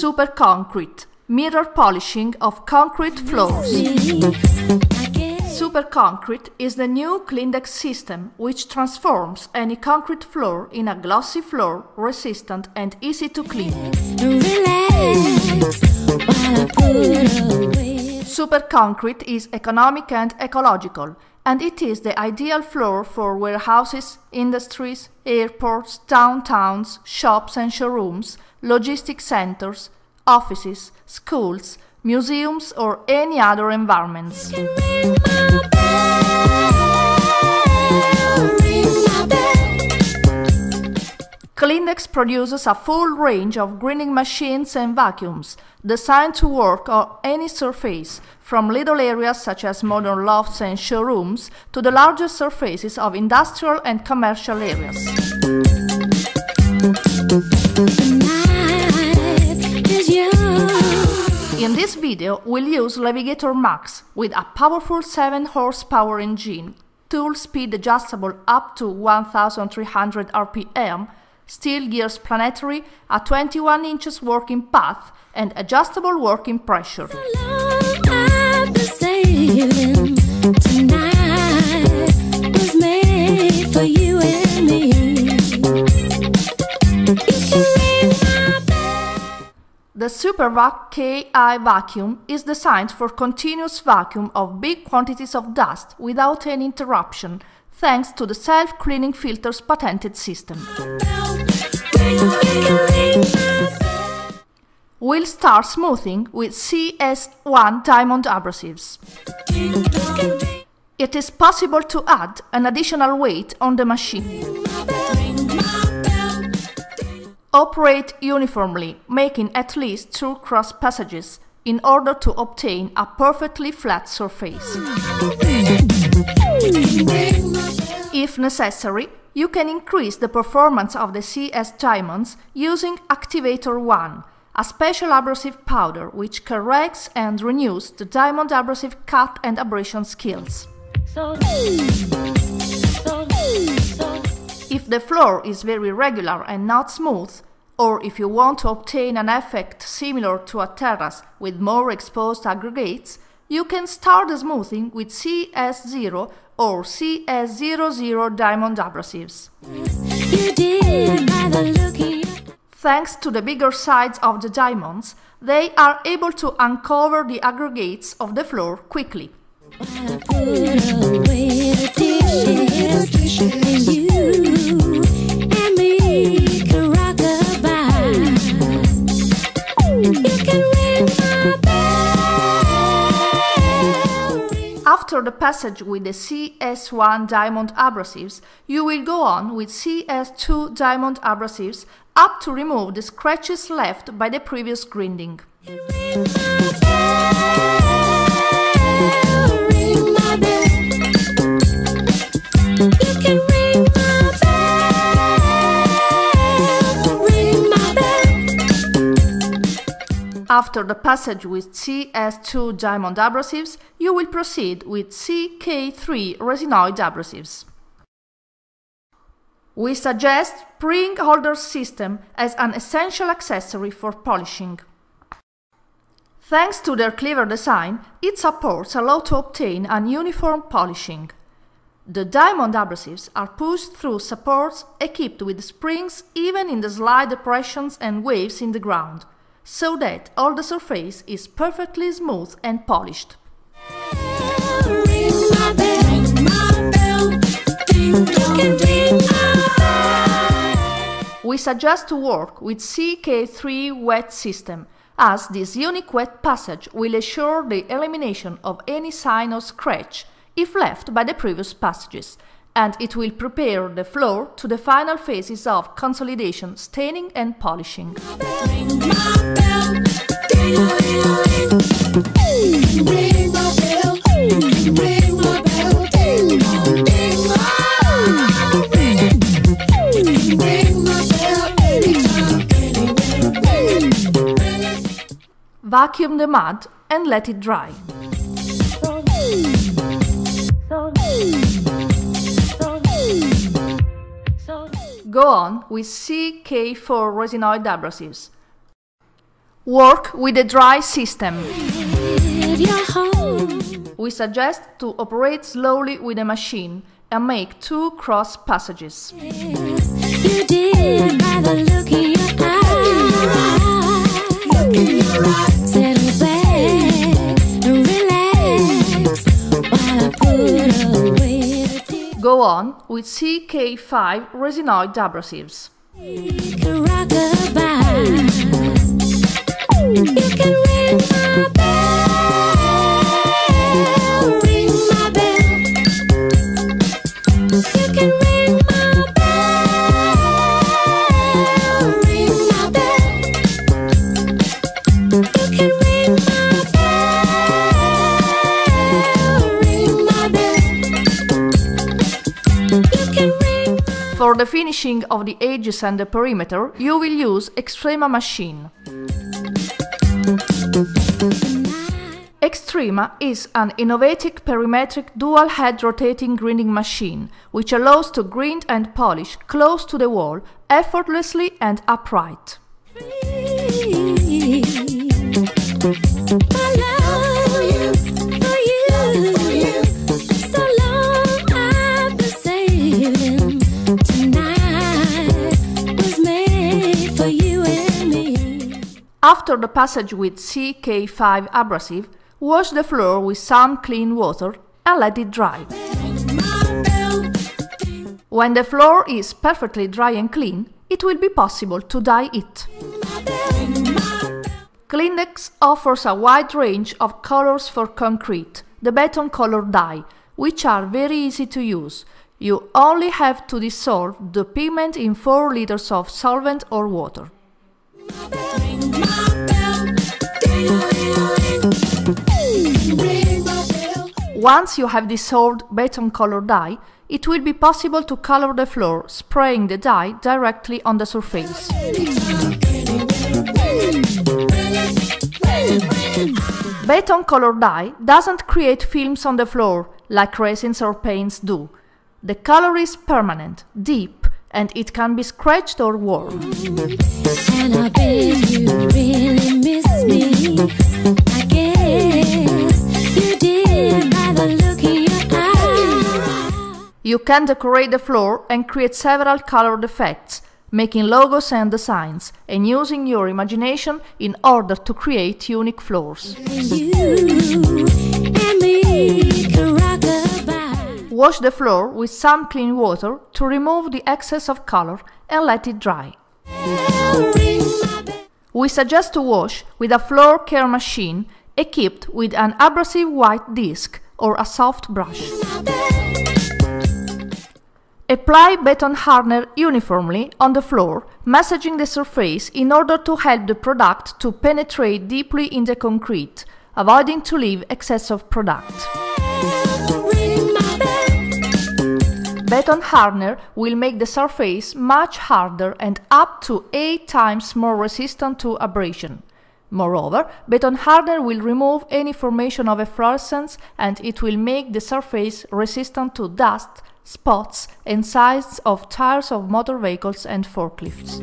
Super concrete, mirror polishing of concrete floors. Super concrete is the new Clindex system which transforms any concrete floor in a glossy floor, resistant and easy to clean. Super concrete is economic and ecological, and it is the ideal floor for warehouses, industries, airports, downtowns, shops and showrooms, logistic centers, offices, schools, museums or any other environments. Clindex produces a full range of greening machines and vacuums, designed to work on any surface, from little areas such as modern lofts and showrooms to the largest surfaces of industrial and commercial areas. In this video, we'll use Levigator Max with a powerful 7 horsepower engine, tool speed adjustable up to 1300 RPM, steel gears planetary, a 21 inches working path and adjustable working pressure. The SuperVac KI vacuum is designed for continuous vacuum of big quantities of dust without any interruption, thanks to the self-cleaning filter's patented system. We'll start smoothing with CS1 diamond abrasives. It is possible to add an additional weight on the machine. Operate uniformly, making at least 2 cross passages in order to obtain a perfectly flat surface. If necessary, you can increase the performance of the CS diamonds using Activator 1, a special abrasive powder which corrects and renews the diamond abrasive cut and abrasion skills. If the floor is very regular and not smooth, or if you want to obtain an effect similar to a terrace with more exposed aggregates, you can start the smoothing with CS0 or CS00 diamond abrasives. Thanks to the bigger size of the diamonds, they are able to uncover the aggregates of the floor quickly. After the passage with the CS1 diamond abrasives, you will go on with CS2 diamond abrasives up to remove the scratches left by the previous grinding. After the passage with CS2 diamond abrasives, you will proceed with CK3 resinoid abrasives. We suggest spring holder system as an essential accessory for polishing. Thanks to their clever design, its supports allow to obtain an uniform polishing. The diamond abrasives are pushed through supports equipped with springs even in the slight depressions and waves in the ground, so that all the surface is perfectly smooth and polished. We suggest to work with CK3 wet system, as this unique wet passage will ensure the elimination of any sign of scratch if left by the previous passages, and it will prepare the floor to the final phases of consolidation, staining and polishing. Vacuum the mud and let it dry. Go on with CK4 resinoid abrasives. Work with a dry system. We suggest to operate slowly with a machine and make 2 cross passages. You did by the look in your eyes. Settle back and relax while I put away the tears. Go on with CK5 resinoid abrasives. You can rock-a-bye. You can ring my bell, ring my bell. You can ring my bell, ring my bell. You can ring my bell, ring my bell. You can ring my. For the finishing of the edges and the perimeter, you will use Extrema machine. Extrema is an innovative perimetric dual-head rotating grinding machine which allows to grind and polish close to the wall, effortlessly and upright. After the passage with CK5 abrasive, wash the floor with some clean water and let it dry. When the floor is perfectly dry and clean, it will be possible to dye it. Clindex offers a wide range of colors for concrete, the Bê Tông color dye, which are very easy to use. You only have to dissolve the pigment in 4 liters of solvent or water. Once you have dissolved Bê Tông color dye, it will be possible to color the floor, spraying the dye directly on the surface. Bê Tông color dye doesn't create films on the floor like resins or paints do. The color is permanent, deep, and it can be scratched or worn. And I bet you really miss me. I guess you did by the look in your eyes. You can decorate the floor and create several colored effects, making logos and designs, and using your imagination in order to create unique floors. You and me can rock-a-bye. Wash the floor with some clean water to remove the excess of color and let it dry. We suggest to wash with a floor care machine equipped with an abrasive white disc or a soft brush. Apply beton hardener uniformly on the floor, massaging the surface in order to help the product to penetrate deeply in the concrete, avoiding to leave excess of product. Beton hardener will make the surface much harder and up to 8 times more resistant to abrasion. Moreover, beton hardener will remove any formation of efflorescence and it will make the surface resistant to dust, spots and sides of tires of motor vehicles and forklifts.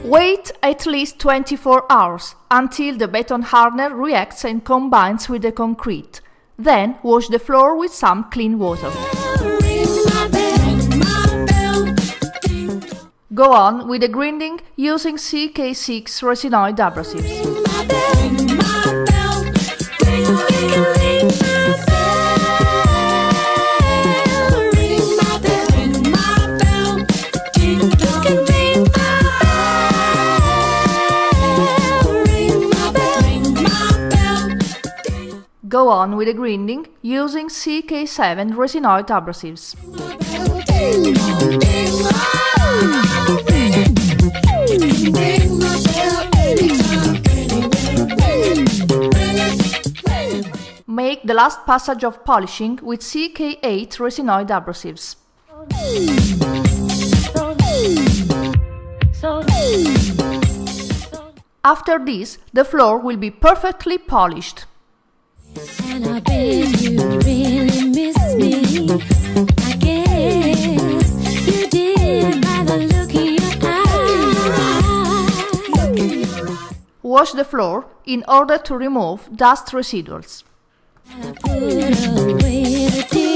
Wait at least 24 hours until the beton hardener reacts and combines with the concrete. Then wash the floor with some clean water. Go on with the grinding using CK6 resinoid abrasives. Go on with the grinding using CK7 resinoid abrasives. Make the last passage of polishing with CK8 resinoid abrasives. After this, the floor will be perfectly polished. And I bet you really miss me. I guess wash the floor in order to remove dust residuals. Put away the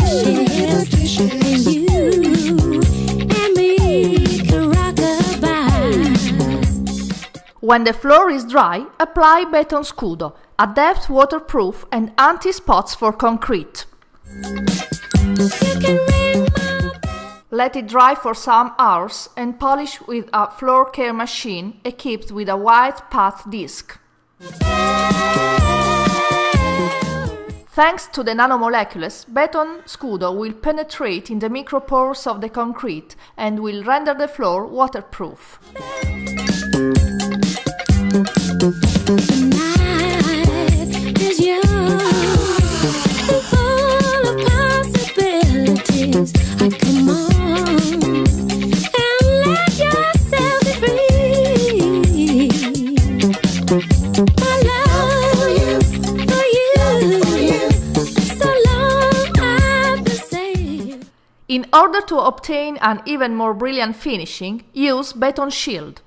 dishes, and you and me can rock a bye. When the floor is dry, apply Beton Scudo, a depth waterproof and anti-spots for concrete. You can ring my bell. Let it dry for some hours and polish with a floor care machine equipped with a white path disc. Thanks to the nanomolecules, Beton Scudo will penetrate in the micropores of the concrete and will render the floor waterproof. Life is young, full of possibilities. Come on and let yourself be free. I love you, for you, so long I've been saved. In order to obtain an even more brilliant finishing, use Beton Shield.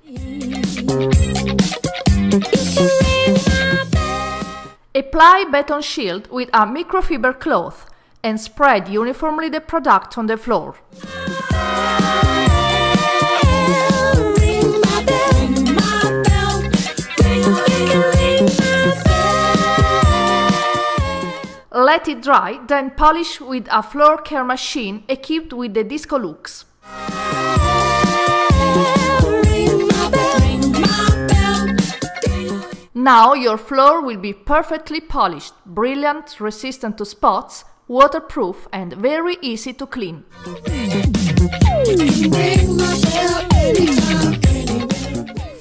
Apply Beton Shield with a microfiber cloth and spread uniformly the product on the floor. Let it dry, then polish with a floor care machine equipped with the Disco Lux. Now your floor will be perfectly polished, brilliant, resistant to spots, waterproof and very easy to clean.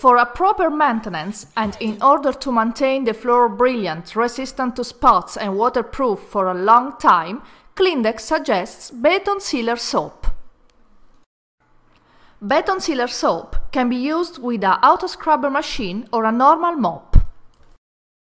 For a proper maintenance and in order to maintain the floor brilliant, resistant to spots and waterproof for a long time, Cleandex suggests Beton Sealer Soap. Beton Sealer Soap can be used with an auto scrubber machine or a normal mop.